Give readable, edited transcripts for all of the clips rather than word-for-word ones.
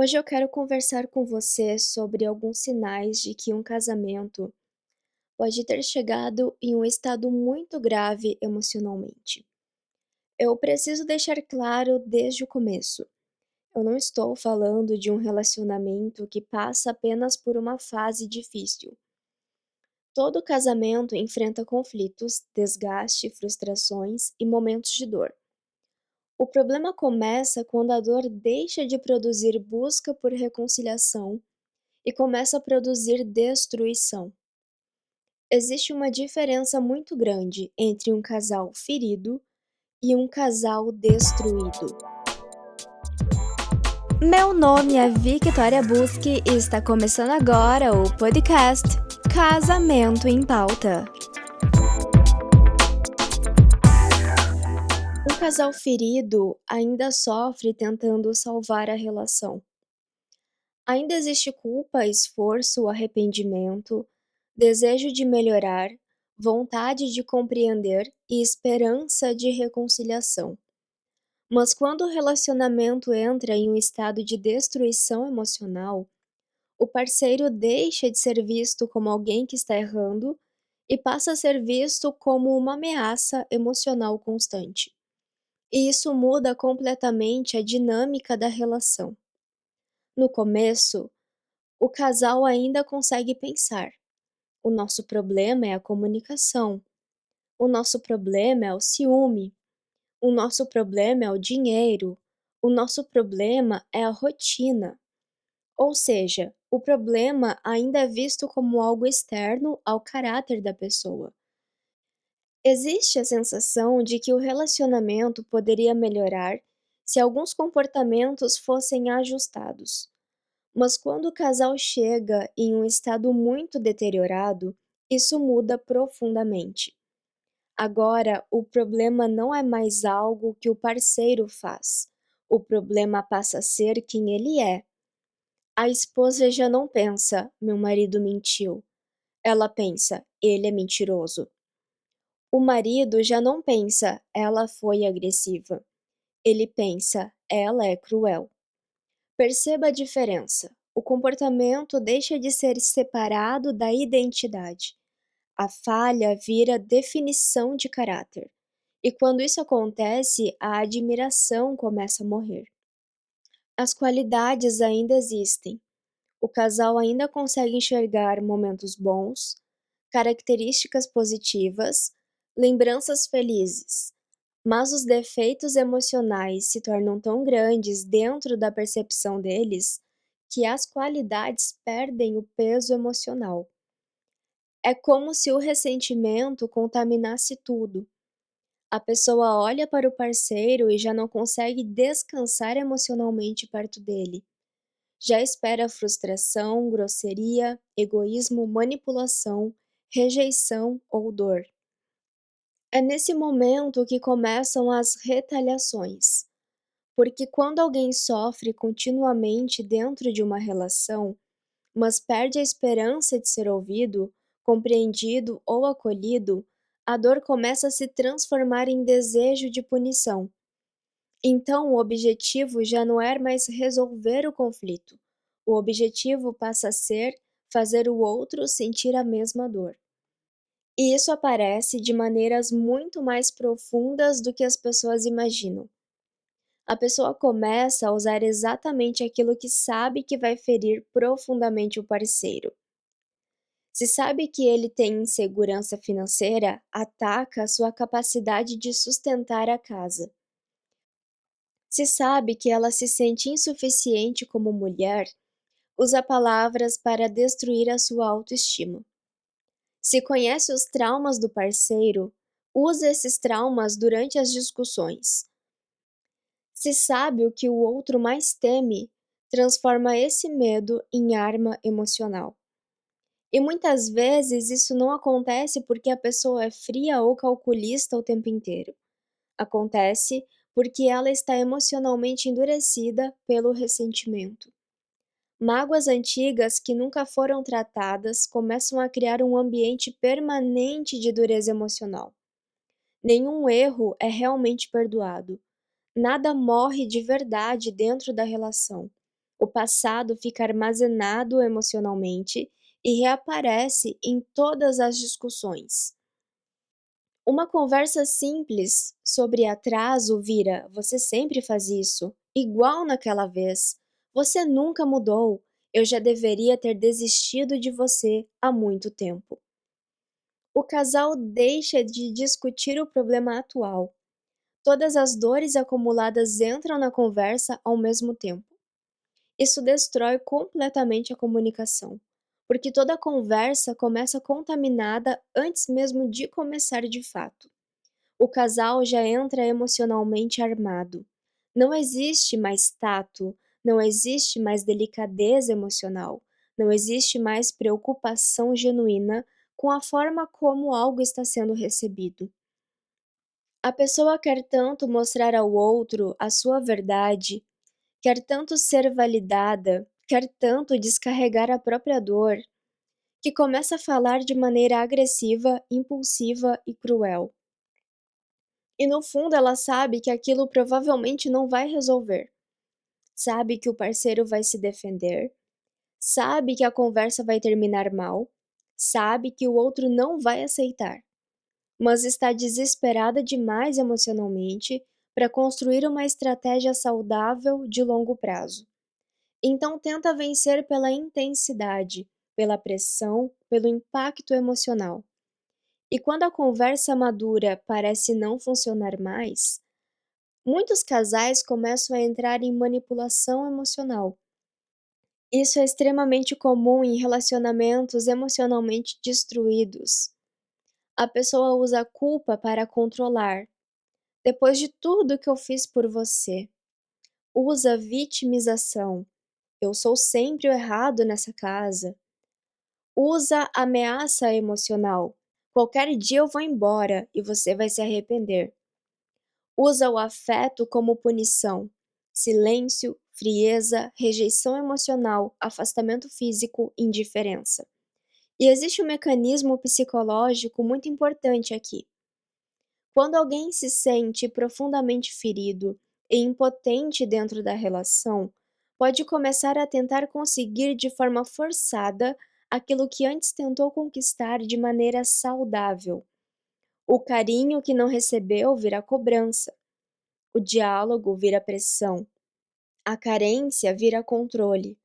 Hoje eu quero conversar com você sobre alguns sinais de que um casamento pode ter chegado em um estado muito grave emocionalmente. Eu preciso deixar claro desde o começo: eu não estou falando de um relacionamento que passa apenas por uma fase difícil. Todo casamento enfrenta conflitos, desgaste, frustrações e momentos de dor. O problema começa quando a dor deixa de produzir busca por reconciliação e começa a produzir destruição. Existe uma diferença muito grande entre um casal ferido e um casal destruído. Meu nome é Victoria Busque e está começando agora o podcast Casamento em Pauta. Um casal ferido ainda sofre tentando salvar a relação. Ainda existe culpa, esforço, arrependimento, desejo de melhorar, vontade de compreender e esperança de reconciliação. Mas quando o relacionamento entra em um estado de destruição emocional, o parceiro deixa de ser visto como alguém que está errando e passa a ser visto como uma ameaça emocional constante. E isso muda completamente a dinâmica da relação. No começo, o casal ainda consegue pensar: o nosso problema é a comunicação, o nosso problema é o ciúme, o nosso problema é o dinheiro, o nosso problema é a rotina. Ou seja, o problema ainda é visto como algo externo ao caráter da pessoa. Existe a sensação de que o relacionamento poderia melhorar se alguns comportamentos fossem ajustados. Mas quando o casal chega em um estado muito deteriorado, isso muda profundamente. Agora, o problema não é mais algo que o parceiro faz. O problema passa a ser quem ele é. A esposa já não pensa: meu marido mentiu. Ela pensa: ele é mentiroso. O marido já não pensa: ela foi agressiva. Ele pensa: ela é cruel. Perceba a diferença. O comportamento deixa de ser separado da identidade. A falha vira definição de caráter. E quando isso acontece, a admiração começa a morrer. As qualidades ainda existem. O casal ainda consegue enxergar momentos bons, características positivas, lembranças felizes. Mas os defeitos emocionais se tornam tão grandes dentro da percepção deles que as qualidades perdem o peso emocional. É como se o ressentimento contaminasse tudo. A pessoa olha para o parceiro e já não consegue descansar emocionalmente perto dele. Já espera frustração, grosseria, egoísmo, manipulação, rejeição ou dor. É nesse momento que começam as retaliações. Porque quando alguém sofre continuamente dentro de uma relação, mas perde a esperança de ser ouvido, compreendido ou acolhido, a dor começa a se transformar em desejo de punição. Então, o objetivo já não é mais resolver o conflito. O objetivo passa a ser fazer o outro sentir a mesma dor. E isso aparece de maneiras muito mais profundas do que as pessoas imaginam. A pessoa começa a usar exatamente aquilo que sabe que vai ferir profundamente o parceiro. Se sabe que ele tem insegurança financeira, ataca a sua capacidade de sustentar a casa. Se sabe que ela se sente insuficiente como mulher, usa palavras para destruir a sua autoestima. Se conhece os traumas do parceiro, usa esses traumas durante as discussões. Se sabe o que o outro mais teme, transforma esse medo em arma emocional. E muitas vezes isso não acontece porque a pessoa é fria ou calculista o tempo inteiro. Acontece porque ela está emocionalmente endurecida pelo ressentimento. Mágoas antigas que nunca foram tratadas começam a criar um ambiente permanente de dureza emocional. Nenhum erro é realmente perdoado. Nada morre de verdade dentro da relação. O passado fica armazenado emocionalmente e reaparece em todas as discussões. Uma conversa simples sobre atraso vira: você sempre faz isso, igual naquela vez. Você nunca mudou. Eu já deveria ter desistido de você há muito tempo. O casal deixa de discutir o problema atual. Todas as dores acumuladas entram na conversa ao mesmo tempo. Isso destrói completamente a comunicação, porque toda conversa começa contaminada antes mesmo de começar de fato. O casal já entra emocionalmente armado. Não existe mais tato, não existe mais delicadeza emocional, não existe mais preocupação genuína com a forma como algo está sendo recebido. A pessoa quer tanto mostrar ao outro a sua verdade, quer tanto ser validada, quer tanto descarregar a própria dor, que começa a falar de maneira agressiva, impulsiva e cruel. E no fundo ela sabe que aquilo provavelmente não vai resolver. Sabe que o parceiro vai se defender, sabe que a conversa vai terminar mal, sabe que o outro não vai aceitar, mas está desesperada demais emocionalmente para construir uma estratégia saudável de longo prazo. Então tenta vencer pela intensidade, pela pressão, pelo impacto emocional. E quando a conversa madura parece não funcionar mais, muitos casais começam a entrar em manipulação emocional. Isso é extremamente comum em relacionamentos emocionalmente destruídos. A pessoa usa a culpa para controlar. Depois de tudo que eu fiz por você, usa vitimização. Eu sou sempre o errado nessa casa. Usa ameaça emocional. Qualquer dia eu vou embora e você vai se arrepender. Usa o afeto como punição. Silêncio, frieza, rejeição emocional, afastamento físico, indiferença. E existe um mecanismo psicológico muito importante aqui. Quando alguém se sente profundamente ferido e impotente dentro da relação, pode começar a tentar conseguir de forma forçada aquilo que antes tentou conquistar de maneira saudável. O carinho que não recebeu vira cobrança, o diálogo vira pressão, a carência vira controle,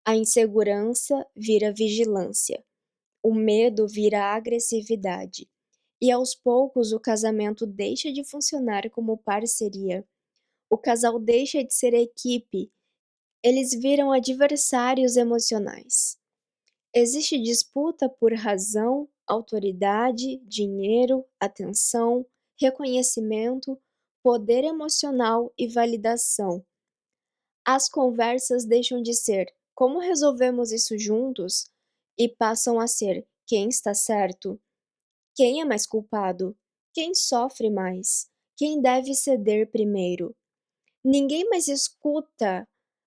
a insegurança vira vigilância, o medo vira agressividade. E aos poucos o casamento deixa de funcionar como parceria. O casal deixa de ser equipe, eles viram adversários emocionais. Existe disputa por razão, autoridade, dinheiro, atenção, reconhecimento, poder emocional e validação. As conversas deixam de ser como resolvemos isso juntos e passam a ser quem está certo, quem é mais culpado, quem sofre mais, quem deve ceder primeiro. Ninguém mais escuta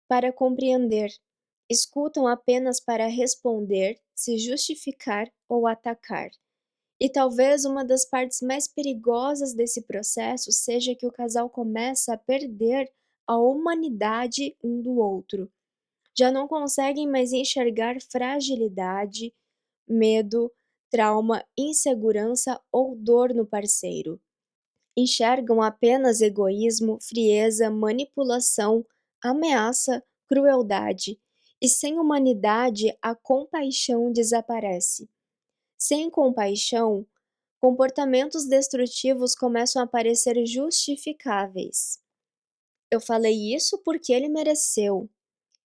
para compreender, escutam apenas para responder, se justificar ou atacar. E talvez uma das partes mais perigosas desse processo seja que o casal começa a perder a humanidade um do outro. Já não conseguem mais enxergar fragilidade, medo, trauma, insegurança ou dor no parceiro. Enxergam apenas egoísmo, frieza, manipulação, ameaça, crueldade. E sem humanidade, a compaixão desaparece. Sem compaixão, comportamentos destrutivos começam a parecer justificáveis. Eu falei isso porque ele mereceu.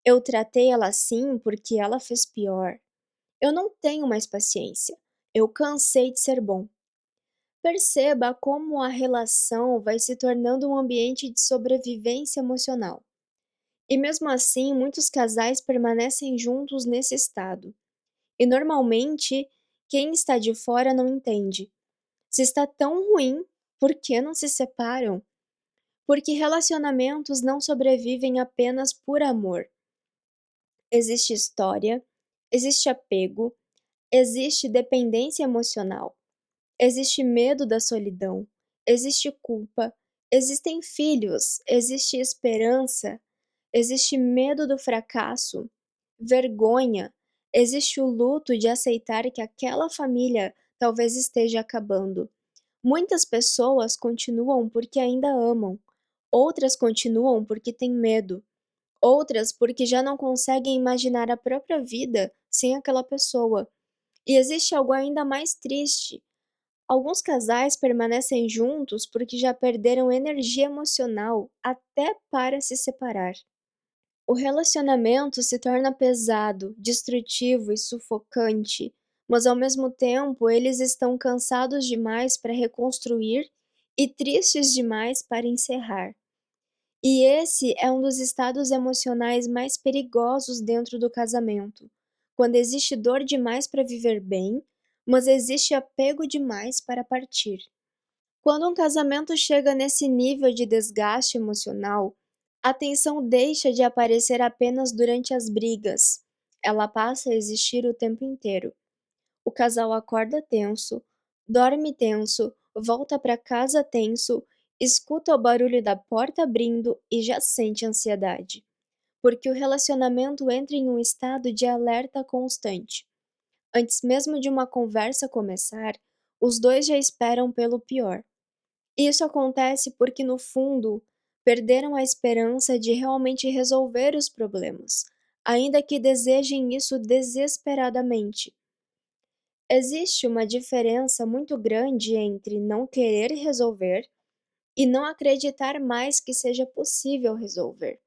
Eu tratei ela assim porque ela fez pior. Eu não tenho mais paciência. Eu cansei de ser bom. Perceba como a relação vai se tornando um ambiente de sobrevivência emocional. E mesmo assim, muitos casais permanecem juntos nesse estado. E normalmente, quem está de fora não entende. Se está tão ruim, por que não se separam? Porque relacionamentos não sobrevivem apenas por amor. Existe história, existe apego, existe dependência emocional, existe medo da solidão, existe culpa, existem filhos, existe esperança, existe medo do fracasso, vergonha, existe o luto de aceitar que aquela família talvez esteja acabando. Muitas pessoas continuam porque ainda amam, outras continuam porque têm medo, outras porque já não conseguem imaginar a própria vida sem aquela pessoa. E existe algo ainda mais triste. Alguns casais permanecem juntos porque já perderam energia emocional até para se separar. O relacionamento se torna pesado, destrutivo e sufocante, mas ao mesmo tempo eles estão cansados demais para reconstruir e tristes demais para encerrar. E esse é um dos estados emocionais mais perigosos dentro do casamento, quando existe dor demais para viver bem, mas existe apego demais para partir. Quando um casamento chega nesse nível de desgaste emocional, a tensão deixa de aparecer apenas durante as brigas, ela passa a existir o tempo inteiro. O casal acorda tenso, dorme tenso, volta para casa tenso, escuta o barulho da porta abrindo e já sente ansiedade, porque o relacionamento entra em um estado de alerta constante. Antes mesmo de uma conversa começar, os dois já esperam pelo pior. Isso acontece porque, no fundo, perderam a esperança de realmente resolver os problemas, ainda que desejem isso desesperadamente. Existe uma diferença muito grande entre não querer resolver e não acreditar mais que seja possível resolver.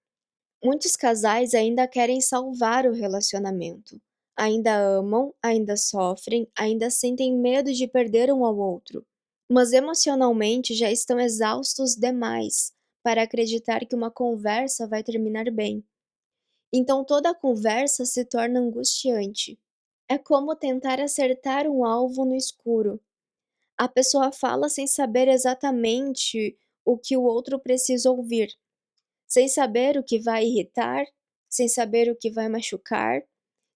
Muitos casais ainda querem salvar o relacionamento. Ainda amam, ainda sofrem, ainda sentem medo de perder um ao outro, mas emocionalmente já estão exaustos demais para acreditar que uma conversa vai terminar bem. Então toda a conversa se torna angustiante. É como tentar acertar um alvo no escuro. A pessoa fala sem saber exatamente o que o outro precisa ouvir, sem saber o que vai irritar, sem saber o que vai machucar,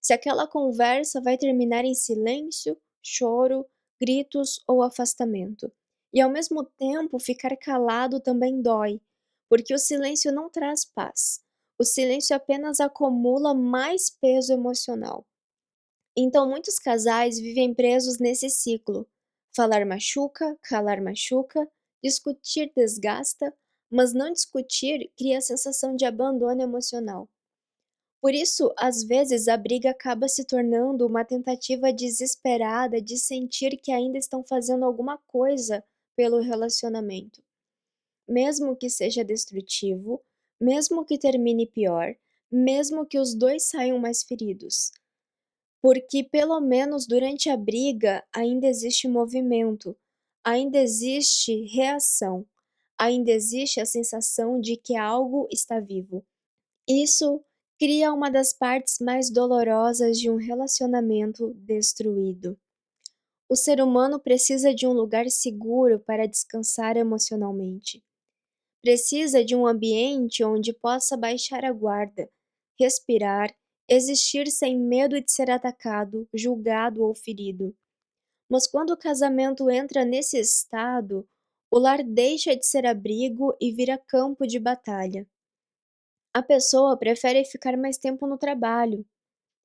se aquela conversa vai terminar em silêncio, choro, gritos ou afastamento. E ao mesmo tempo, ficar calado também dói, porque o silêncio não traz paz. O silêncio apenas acumula mais peso emocional. Então, muitos casais vivem presos nesse ciclo. Falar machuca, calar machuca, discutir desgasta, mas não discutir cria a sensação de abandono emocional. Por isso, às vezes, a briga acaba se tornando uma tentativa desesperada de sentir que ainda estão fazendo alguma coisa pelo relacionamento. Mesmo que seja destrutivo, mesmo que termine pior, mesmo que os dois saiam mais feridos. Porque pelo menos durante a briga ainda existe movimento, ainda existe reação, ainda existe a sensação de que algo está vivo. Isso cria uma das partes mais dolorosas de um relacionamento destruído. O ser humano precisa de um lugar seguro para descansar emocionalmente. Precisa de um ambiente onde possa baixar a guarda, respirar, existir sem medo de ser atacado, julgado ou ferido. Mas quando o casamento entra nesse estado, o lar deixa de ser abrigo e vira campo de batalha. A pessoa prefere ficar mais tempo no trabalho,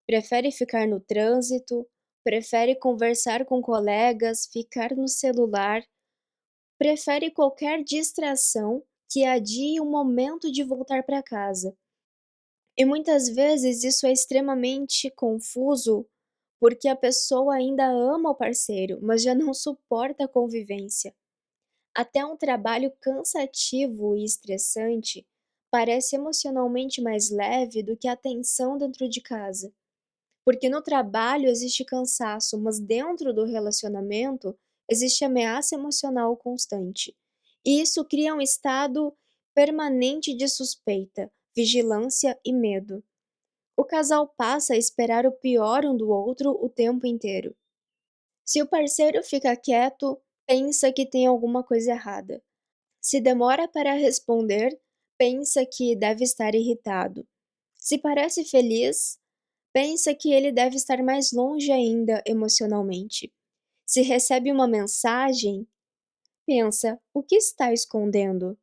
prefere ficar no trânsito, prefere conversar com colegas, ficar no celular, prefere qualquer distração que adie o momento de voltar para casa. E muitas vezes isso é extremamente confuso, porque a pessoa ainda ama o parceiro, mas já não suporta a convivência. Até um trabalho cansativo e estressante parece emocionalmente mais leve do que a tensão dentro de casa. Porque no trabalho existe cansaço, mas dentro do relacionamento existe ameaça emocional constante. E isso cria um estado permanente de suspeita, vigilância e medo. O casal passa a esperar o pior um do outro o tempo inteiro. Se o parceiro fica quieto, pensa que tem alguma coisa errada. Se demora para responder, pensa que deve estar irritado. Se parece feliz, pensa que ele deve estar mais longe ainda emocionalmente. Se recebe uma mensagem, pensa: o que está escondendo?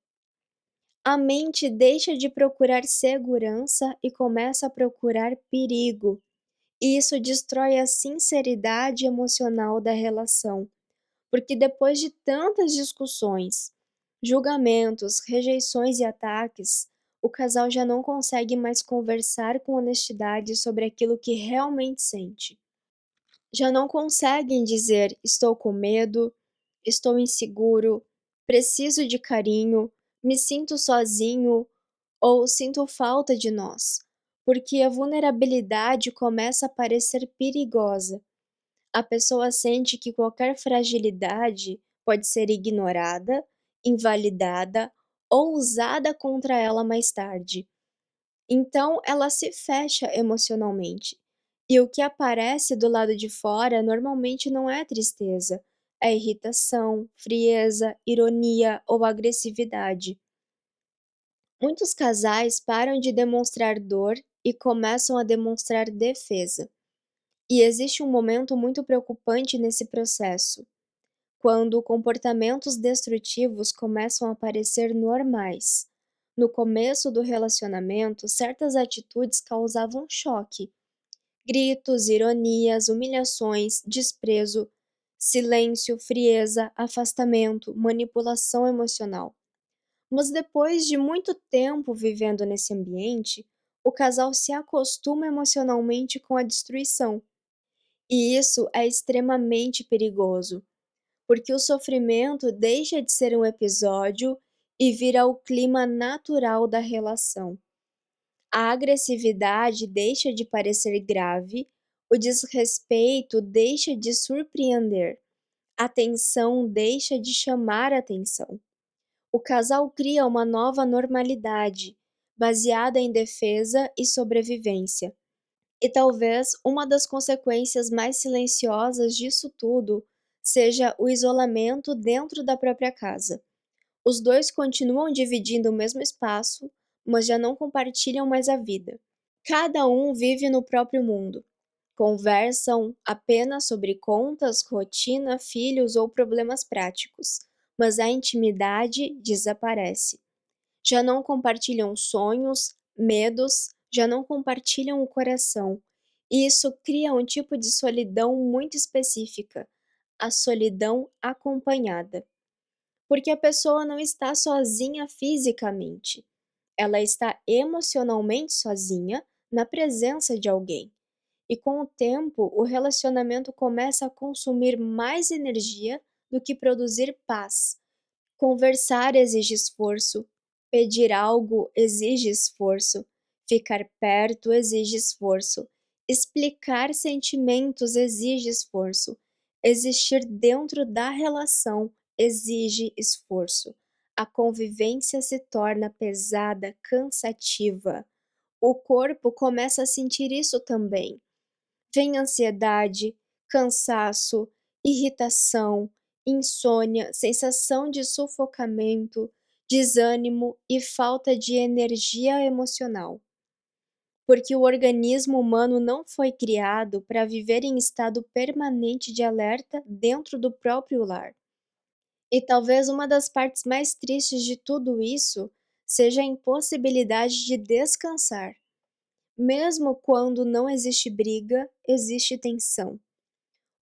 A mente deixa de procurar segurança e começa a procurar perigo. E isso destrói a sinceridade emocional da relação, porque depois de tantas discussões, julgamentos, rejeições e ataques, o casal já não consegue mais conversar com honestidade sobre aquilo que realmente sente. Já não conseguem dizer: estou com medo, estou inseguro, preciso de carinho, me sinto sozinho ou sinto falta de nós, porque a vulnerabilidade começa a parecer perigosa. A pessoa sente que qualquer fragilidade pode ser ignorada, invalidada ou usada contra ela mais tarde. Então ela se fecha emocionalmente. E o que aparece do lado de fora normalmente não é tristeza, é irritação, frieza, ironia ou agressividade. Muitos casais param de demonstrar dor e começam a demonstrar defesa. E existe um momento muito preocupante nesse processo, quando comportamentos destrutivos começam a parecer normais. No começo do relacionamento, certas atitudes causavam choque. Gritos, ironias, humilhações, desprezo, silêncio, frieza, afastamento, manipulação emocional. Mas depois de muito tempo vivendo nesse ambiente, o casal se acostuma emocionalmente com a destruição. E isso é extremamente perigoso, porque o sofrimento deixa de ser um episódio e vira o clima natural da relação. A agressividade deixa de parecer grave, o desrespeito deixa de surpreender, a tensão deixa de chamar atenção. O casal cria uma nova normalidade, baseada em defesa e sobrevivência. E talvez uma das consequências mais silenciosas disso tudo seja o isolamento dentro da própria casa. Os dois continuam dividindo o mesmo espaço, mas já não compartilham mais a vida. Cada um vive no próprio mundo. Conversam apenas sobre contas, rotina, filhos ou problemas práticos, mas a intimidade desaparece. Já não compartilham sonhos, medos, já não compartilham o coração. E isso cria um tipo de solidão muito específica, a solidão acompanhada. Porque a pessoa não está sozinha fisicamente, ela está emocionalmente sozinha na presença de alguém. E com o tempo, o relacionamento começa a consumir mais energia do que produzir paz. Conversar exige esforço, pedir algo exige esforço, ficar perto exige esforço, explicar sentimentos exige esforço, existir dentro da relação exige esforço. A convivência se torna pesada, cansativa. O corpo começa a sentir isso também. Vem ansiedade, cansaço, irritação, insônia, sensação de sufocamento, desânimo e falta de energia emocional. Porque o organismo humano não foi criado para viver em estado permanente de alerta dentro do próprio lar. E talvez uma das partes mais tristes de tudo isso seja a impossibilidade de descansar. Mesmo quando não existe briga, existe tensão.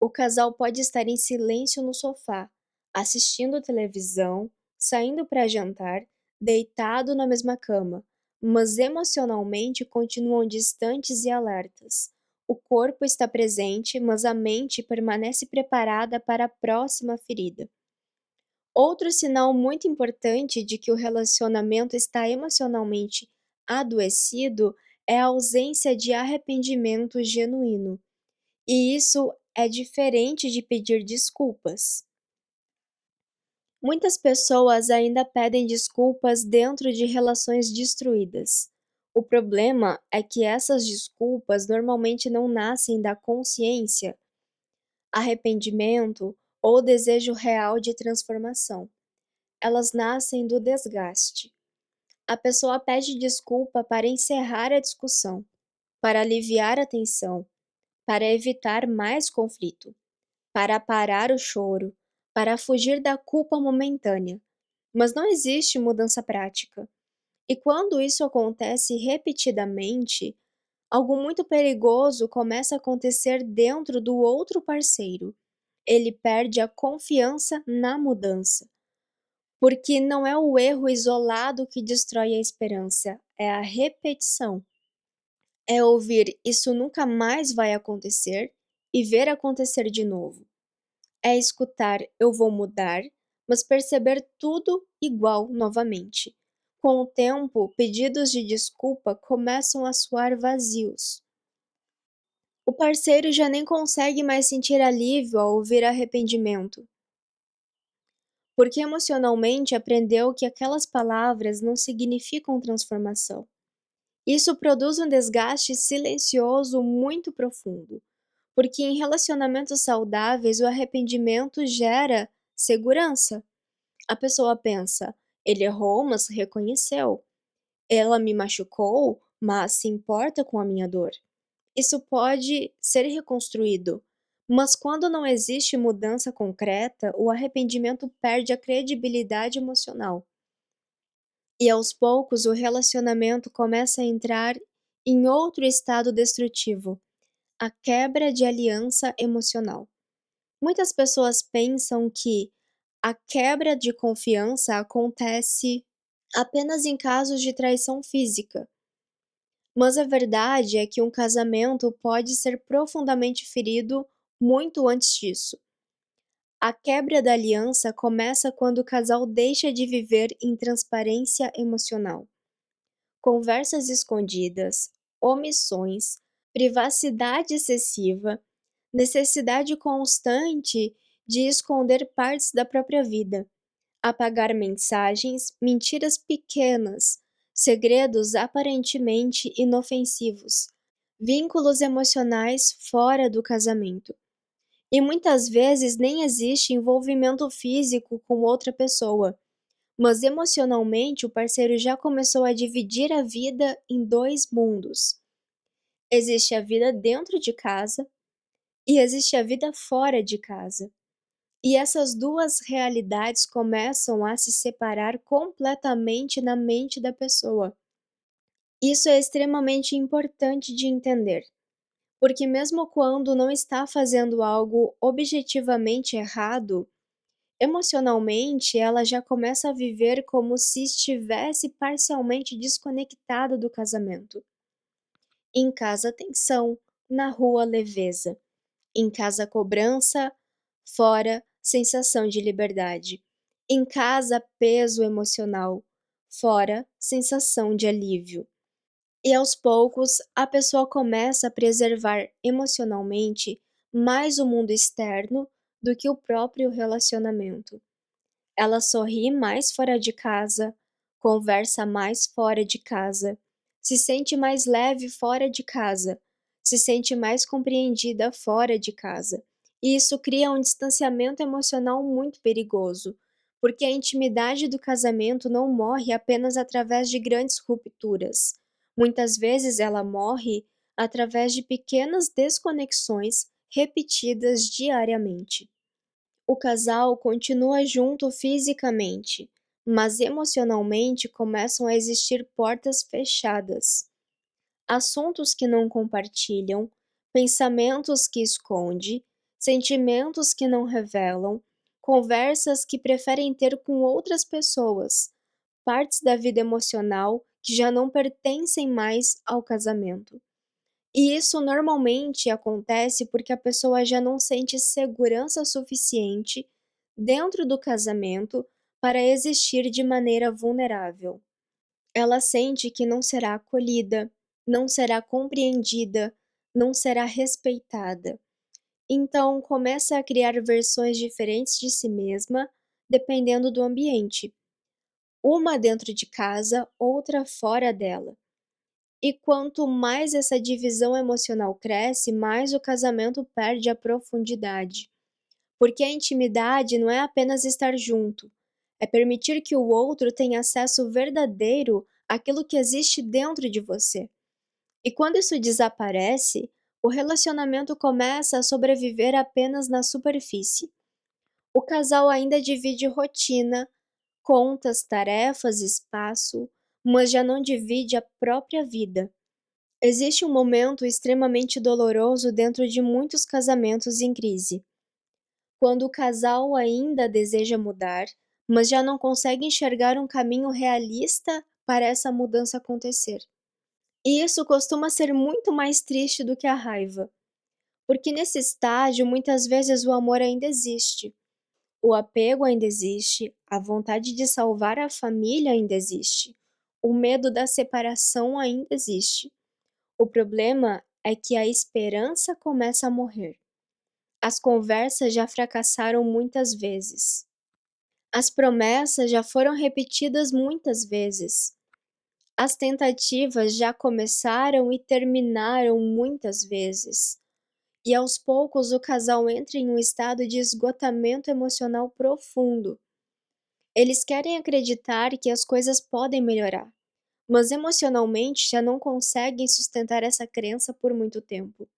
O casal pode estar em silêncio no sofá, assistindo televisão, saindo para jantar, deitado na mesma cama, mas emocionalmente continuam distantes e alertas. O corpo está presente, mas a mente permanece preparada para a próxima ferida. Outro sinal muito importante de que o relacionamento está emocionalmente adoecido é a ausência de arrependimento genuíno. E isso é diferente de pedir desculpas. Muitas pessoas ainda pedem desculpas dentro de relações destruídas. O problema é que essas desculpas normalmente não nascem da consciência, arrependimento ou desejo real de transformação. Elas nascem do desgaste. A pessoa pede desculpa para encerrar a discussão, para aliviar a tensão, para evitar mais conflito, para parar o choro, para fugir da culpa momentânea. Mas não existe mudança prática. E quando isso acontece repetidamente, algo muito perigoso começa a acontecer dentro do outro parceiro. Ele perde a confiança na mudança, porque não é o erro isolado que destrói a esperança, é a repetição. É ouvir "isso nunca mais vai acontecer" e ver acontecer de novo. É escutar "eu vou mudar", mas perceber tudo igual novamente. Com o tempo, pedidos de desculpa começam a soar vazios. O parceiro já nem consegue mais sentir alívio ao ouvir arrependimento, porque emocionalmente aprendeu que aquelas palavras não significam transformação. Isso produz um desgaste silencioso muito profundo, porque em relacionamentos saudáveis o arrependimento gera segurança. A pessoa pensa: ele errou, mas reconheceu. Ela me machucou, mas se importa com a minha dor. Isso pode ser reconstruído, mas quando não existe mudança concreta, o arrependimento perde a credibilidade emocional. E aos poucos o relacionamento começa a entrar em outro estado destrutivo, a quebra de aliança emocional. Muitas pessoas pensam que a quebra de confiança acontece apenas em casos de traição física, mas a verdade é que um casamento pode ser profundamente ferido muito antes disso. A quebra da aliança começa quando o casal deixa de viver em transparência emocional. Conversas escondidas, omissões, privacidade excessiva, necessidade constante de esconder partes da própria vida, apagar mensagens, mentiras pequenas, segredos aparentemente inofensivos, vínculos emocionais fora do casamento. E muitas vezes nem existe envolvimento físico com outra pessoa, mas emocionalmente o parceiro já começou a dividir a vida em dois mundos. Existe a vida dentro de casa e existe a vida fora de casa. E essas duas realidades começam a se separar completamente na mente da pessoa. Isso é extremamente importante de entender, porque mesmo quando não está fazendo algo objetivamente errado, emocionalmente ela já começa a viver como se estivesse parcialmente desconectada do casamento. Em casa, tensão; na rua, leveza; em casa, cobrança; fora, sensação de liberdade. Em casa, peso emocional; fora, sensação de alívio. E aos poucos, a pessoa começa a preservar emocionalmente mais o mundo externo do que o próprio relacionamento. Ela sorri mais fora de casa, conversa mais fora de casa, se sente mais leve fora de casa, se sente mais compreendida fora de casa. E isso cria um distanciamento emocional muito perigoso, porque a intimidade do casamento não morre apenas através de grandes rupturas. Muitas vezes ela morre através de pequenas desconexões repetidas diariamente. O casal continua junto fisicamente, mas emocionalmente começam a existir portas fechadas, assuntos que não compartilham, pensamentos que esconde, sentimentos que não revelam, conversas que preferem ter com outras pessoas, partes da vida emocional que já não pertencem mais ao casamento. E isso normalmente acontece porque a pessoa já não sente segurança suficiente dentro do casamento para existir de maneira vulnerável. Ela sente que não será acolhida, não será compreendida, não será respeitada. Então começa a criar versões diferentes de si mesma, dependendo do ambiente. Uma dentro de casa, outra fora dela. E quanto mais essa divisão emocional cresce, mais o casamento perde a profundidade. Porque a intimidade não é apenas estar junto, é permitir que o outro tenha acesso verdadeiro àquilo que existe dentro de você. E quando isso desaparece, o relacionamento começa a sobreviver apenas na superfície. O casal ainda divide rotina, contas, tarefas, espaço, mas já não divide a própria vida. Existe um momento extremamente doloroso dentro de muitos casamentos em crise, quando o casal ainda deseja mudar, mas já não consegue enxergar um caminho realista para essa mudança acontecer. E isso costuma ser muito mais triste do que a raiva, porque nesse estágio muitas vezes o amor ainda existe, o apego ainda existe, a vontade de salvar a família ainda existe, o medo da separação ainda existe. O problema é que a esperança começa a morrer. As conversas já fracassaram muitas vezes. As promessas já foram repetidas muitas vezes. As tentativas já começaram e terminaram muitas vezes. E aos poucos o casal entra em um estado de esgotamento emocional profundo. Eles querem acreditar que as coisas podem melhorar, mas emocionalmente já não conseguem sustentar essa crença por muito tempo.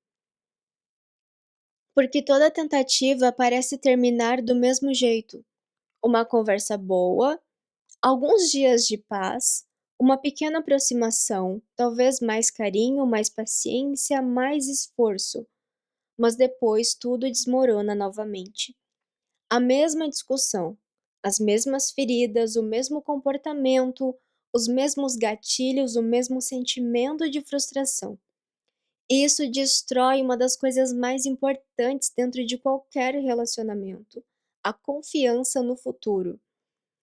Porque toda tentativa parece terminar do mesmo jeito: uma conversa boa, alguns dias de paz, uma pequena aproximação, talvez mais carinho, mais paciência, mais esforço, mas depois tudo desmorona novamente. A mesma discussão, as mesmas feridas, o mesmo comportamento, os mesmos gatilhos, o mesmo sentimento de frustração. Isso destrói uma das coisas mais importantes dentro de qualquer relacionamento: a confiança no futuro.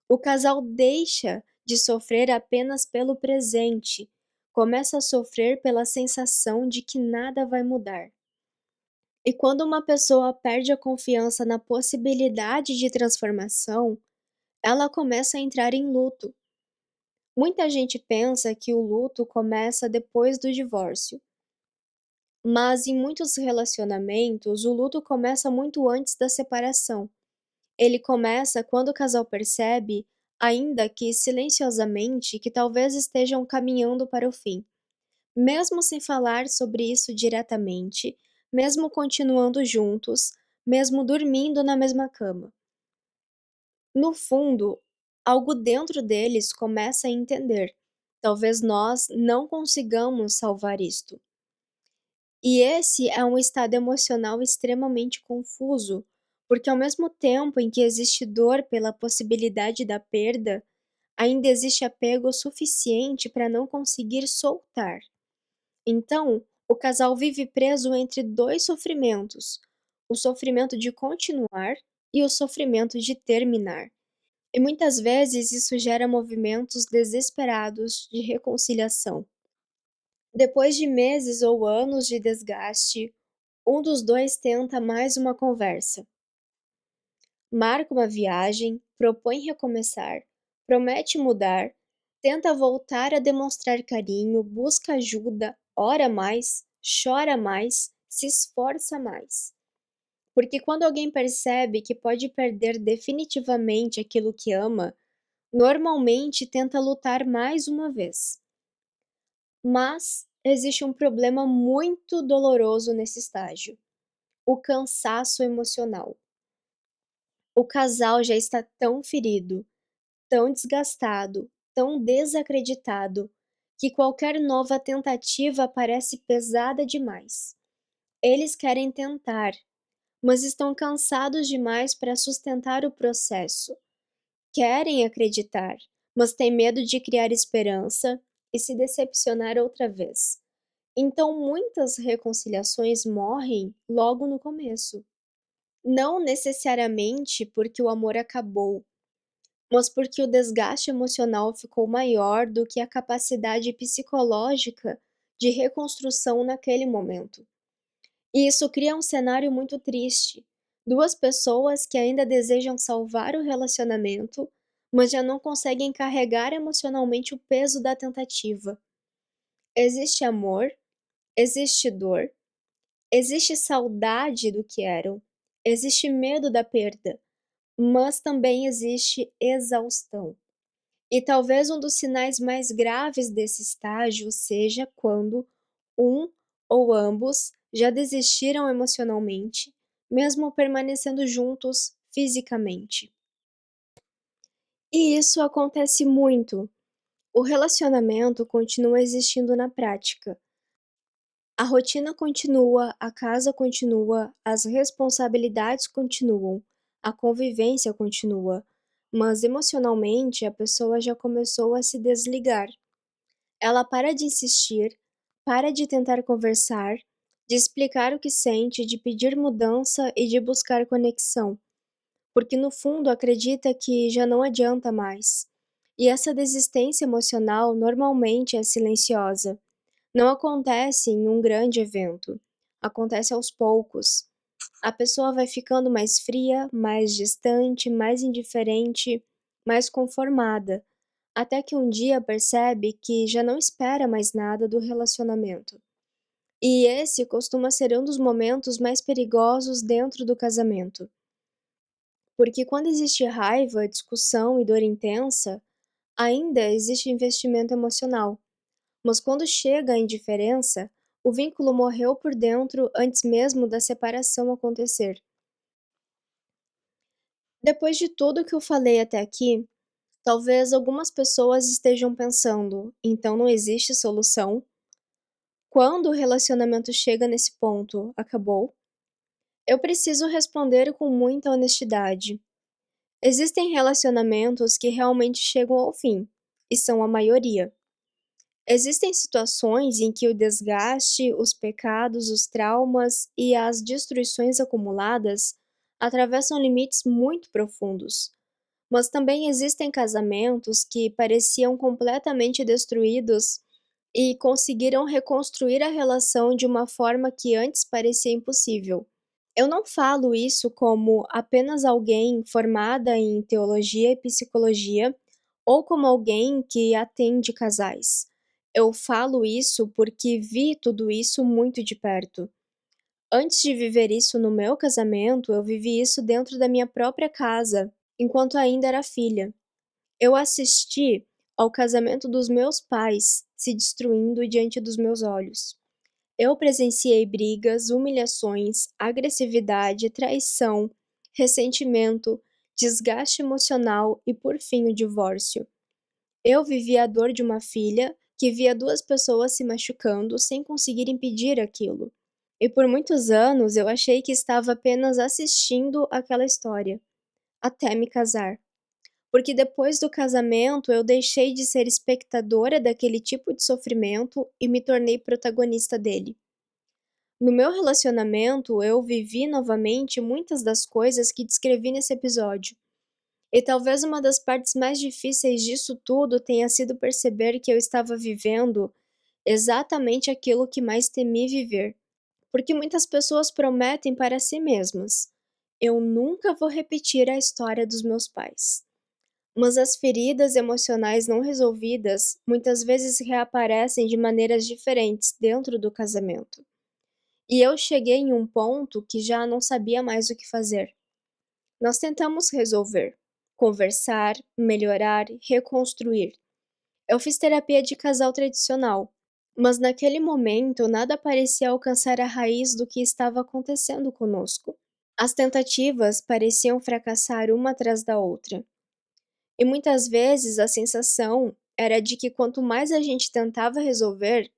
O casal deixa de sofrer apenas pelo presente, começa a sofrer pela sensação de que nada vai mudar. E quando uma pessoa perde a confiança na possibilidade de transformação, ela começa a entrar em luto. Muita gente pensa que o luto começa depois do divórcio, mas em muitos relacionamentos o luto começa muito antes da separação. Ele começa quando o casal percebe, ainda que silenciosamente, que talvez estejam caminhando para o fim, mesmo sem falar sobre isso diretamente, mesmo continuando juntos, mesmo dormindo na mesma cama. No fundo, algo dentro deles começa a entender: talvez nós não consigamos salvar isto. E esse é um estado emocional extremamente confuso, porque ao mesmo tempo em que existe dor pela possibilidade da perda, ainda existe apego suficiente para não conseguir soltar. Então, o casal vive preso entre dois sofrimentos: o sofrimento de continuar e o sofrimento de terminar. E muitas vezes isso gera movimentos desesperados de reconciliação. Depois de meses ou anos de desgaste, um dos dois tenta mais uma conversa, marca uma viagem, propõe recomeçar, promete mudar, tenta voltar a demonstrar carinho, busca ajuda, ora mais, chora mais, se esforça mais. Porque quando alguém percebe que pode perder definitivamente aquilo que ama, normalmente tenta lutar mais uma vez. Mas existe um problema muito doloroso nesse estágio: o cansaço emocional. O casal já está tão ferido, tão desgastado, tão desacreditado, que qualquer nova tentativa parece pesada demais. Eles querem tentar, mas estão cansados demais para sustentar o processo. Querem acreditar, mas têm medo de criar esperança e se decepcionar outra vez. Então muitas reconciliações morrem logo no começo. Não necessariamente porque o amor acabou, mas porque o desgaste emocional ficou maior do que a capacidade psicológica de reconstrução naquele momento. E isso cria um cenário muito triste: duas pessoas que ainda desejam salvar o relacionamento, mas já não conseguem carregar emocionalmente o peso da tentativa. Existe amor, existe dor, existe saudade do que eram, existe medo da perda, mas também existe exaustão. E talvez um dos sinais mais graves desse estágio seja quando um ou ambos já desistiram emocionalmente, mesmo permanecendo juntos fisicamente. E isso acontece muito. O relacionamento continua existindo na prática. A rotina continua, a casa continua, as responsabilidades continuam, a convivência continua, mas emocionalmente a pessoa já começou a se desligar. Ela para de insistir, para de tentar conversar, de explicar o que sente, de pedir mudança e de buscar conexão, porque no fundo acredita que já não adianta mais. E essa desistência emocional normalmente é silenciosa. Não acontece em um grande evento, acontece aos poucos. A pessoa vai ficando mais fria, mais distante, mais indiferente, mais conformada, até que um dia percebe que já não espera mais nada do relacionamento. E esse costuma ser um dos momentos mais perigosos dentro do casamento, porque quando existe raiva, discussão e dor intensa, ainda existe investimento emocional. Mas quando chega a indiferença, o vínculo morreu por dentro antes mesmo da separação acontecer. Depois de tudo que eu falei até aqui, talvez algumas pessoas estejam pensando: então não existe solução? Quando o relacionamento chega nesse ponto, acabou? Eu preciso responder com muita honestidade. Existem relacionamentos que realmente chegam ao fim, e são a maioria. Existem situações em que o desgaste, os pecados, os traumas e as destruições acumuladas atravessam limites muito profundos. Mas também existem casamentos que pareciam completamente destruídos e conseguiram reconstruir a relação de uma forma que antes parecia impossível. Eu não falo isso como apenas alguém formada em teologia e psicologia ou como alguém que atende casais. Eu falo isso porque vi tudo isso muito de perto. Antes de viver isso no meu casamento, eu vivi isso dentro da minha própria casa, enquanto ainda era filha. Eu assisti ao casamento dos meus pais se destruindo diante dos meus olhos. Eu presenciei brigas, humilhações, agressividade, traição, ressentimento, desgaste emocional e, por fim, o divórcio. Eu vivi a dor de uma filha que via duas pessoas se machucando sem conseguir impedir aquilo. E por muitos anos eu achei que estava apenas assistindo aquela história, até me casar. Porque depois do casamento eu deixei de ser espectadora daquele tipo de sofrimento e me tornei protagonista dele. No meu relacionamento, eu vivi novamente muitas das coisas que descrevi nesse episódio. E talvez uma das partes mais difíceis disso tudo tenha sido perceber que eu estava vivendo exatamente aquilo que mais temi viver. Porque muitas pessoas prometem para si mesmas: eu nunca vou repetir a história dos meus pais. Mas as feridas emocionais não resolvidas muitas vezes reaparecem de maneiras diferentes dentro do casamento. E eu cheguei em um ponto que já não sabia mais o que fazer. Nós tentamos resolver, conversar, melhorar, reconstruir. Eu fiz terapia de casal tradicional, mas naquele momento nada parecia alcançar a raiz do que estava acontecendo conosco. As tentativas pareciam fracassar uma atrás da outra. E muitas vezes a sensação era de que quanto mais a gente tentava resolver,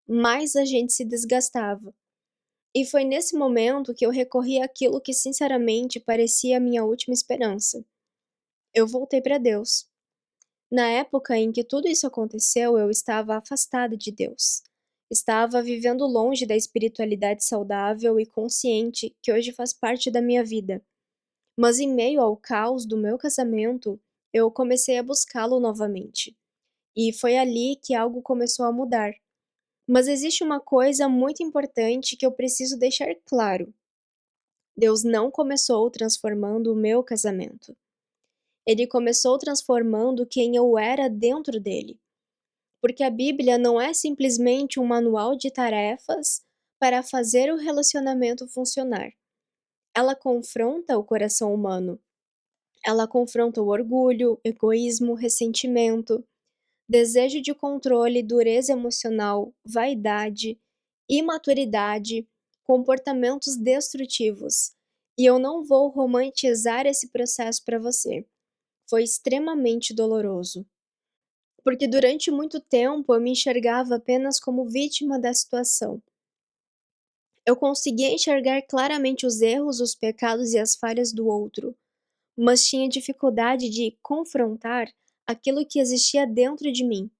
mais a gente se desgastava. E foi nesse momento que eu recorri àquilo que sinceramente parecia a minha última esperança. Eu voltei para Deus. Na época em que tudo isso aconteceu, eu estava afastada de Deus. Estava vivendo longe da espiritualidade saudável e consciente que hoje faz parte da minha vida. Mas em meio ao caos do meu casamento, eu comecei a buscá-lo novamente. E foi ali que algo começou a mudar. Mas existe uma coisa muito importante que eu preciso deixar claro. Deus não começou transformando o meu casamento. Ele começou transformando quem eu era dentro dele. Porque a Bíblia não é simplesmente um manual de tarefas para fazer o relacionamento funcionar. Ela confronta o coração humano. Ela confronta o orgulho, egoísmo, ressentimento, desejo de controle, dureza emocional, vaidade, imaturidade, comportamentos destrutivos. E eu não vou romantizar esse processo para você. Foi extremamente doloroso. porque durante muito tempo eu me enxergava apenas como vítima da situação. Eu conseguia enxergar claramente os erros, os pecados e as falhas do outro, mas tinha dificuldade de confrontar aquilo que existia dentro de mim.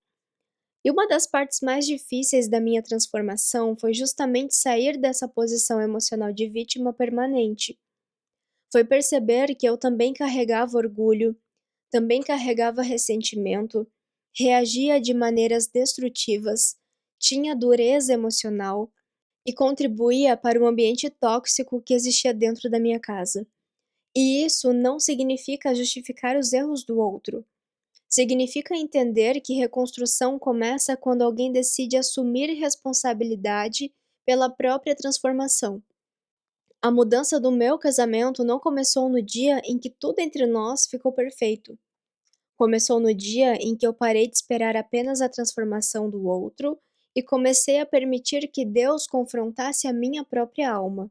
E uma das partes mais difíceis da minha transformação foi justamente sair dessa posição emocional de vítima permanente. Foi perceber que eu também carregava orgulho, também carregava ressentimento, reagia de maneiras destrutivas, tinha dureza emocional e contribuía para o ambiente tóxico que existia dentro da minha casa. E isso não significa justificar os erros do outro. Significa entender que reconstrução começa quando alguém decide assumir responsabilidade pela própria transformação. A mudança do meu casamento não começou no dia em que tudo entre nós ficou perfeito. Começou no dia em que eu parei de esperar apenas a transformação do outro e comecei a permitir que Deus confrontasse a minha própria alma.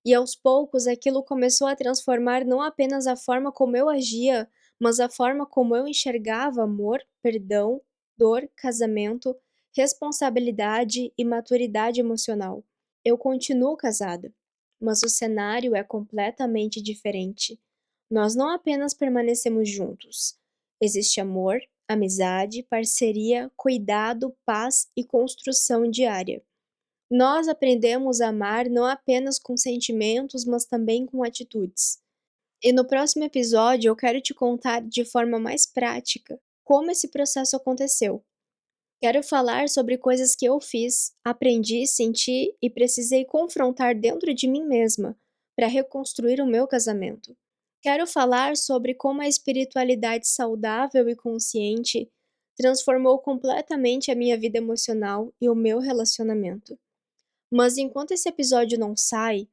E aos poucos aquilo começou a transformar não apenas a forma como eu agia, mas a forma como eu enxergava amor, perdão, dor, casamento, responsabilidade e maturidade emocional. Eu continuo casada, mas o cenário é completamente diferente. Nós não apenas permanecemos juntos. Existe amor, amizade, parceria, cuidado, paz e construção diária. Nós aprendemos a amar não apenas com sentimentos, mas também com atitudes. E no próximo episódio eu quero te contar de forma mais prática como esse processo aconteceu. Quero falar sobre coisas que eu fiz, aprendi, senti e precisei confrontar dentro de mim mesma para reconstruir o meu casamento. Quero falar sobre como a espiritualidade saudável e consciente transformou completamente a minha vida emocional e o meu relacionamento. Mas enquanto esse episódio não sai,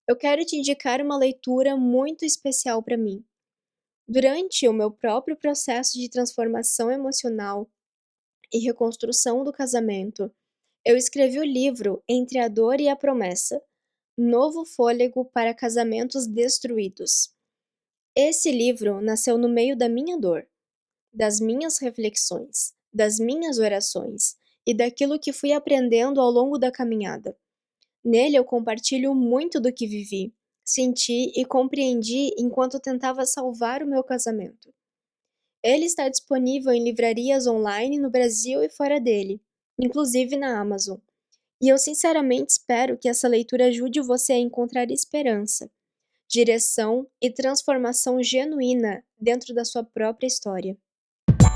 eu quero te indicar uma leitura muito especial para mim. Durante o meu próprio processo de transformação emocional e reconstrução do casamento, eu escrevi o livro Entre a Dor e a Promessa, Novo Fôlego para Casamentos Destruídos. Esse livro nasceu no meio da minha dor, das minhas reflexões, das minhas orações e daquilo que fui aprendendo ao longo da caminhada. Nele eu compartilho muito do que vivi, senti e compreendi enquanto tentava salvar o meu casamento. Ele está disponível em livrarias online no Brasil e fora dele, inclusive na Amazon. E eu sinceramente espero que essa leitura ajude você a encontrar esperança, direção e transformação genuína dentro da sua própria história.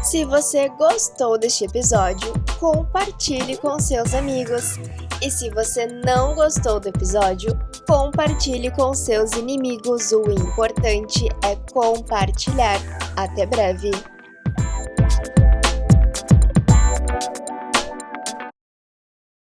Se você gostou deste episódio, compartilhe com seus amigos. E se você não gostou do episódio, compartilhe com seus inimigos. O importante é compartilhar. Até breve!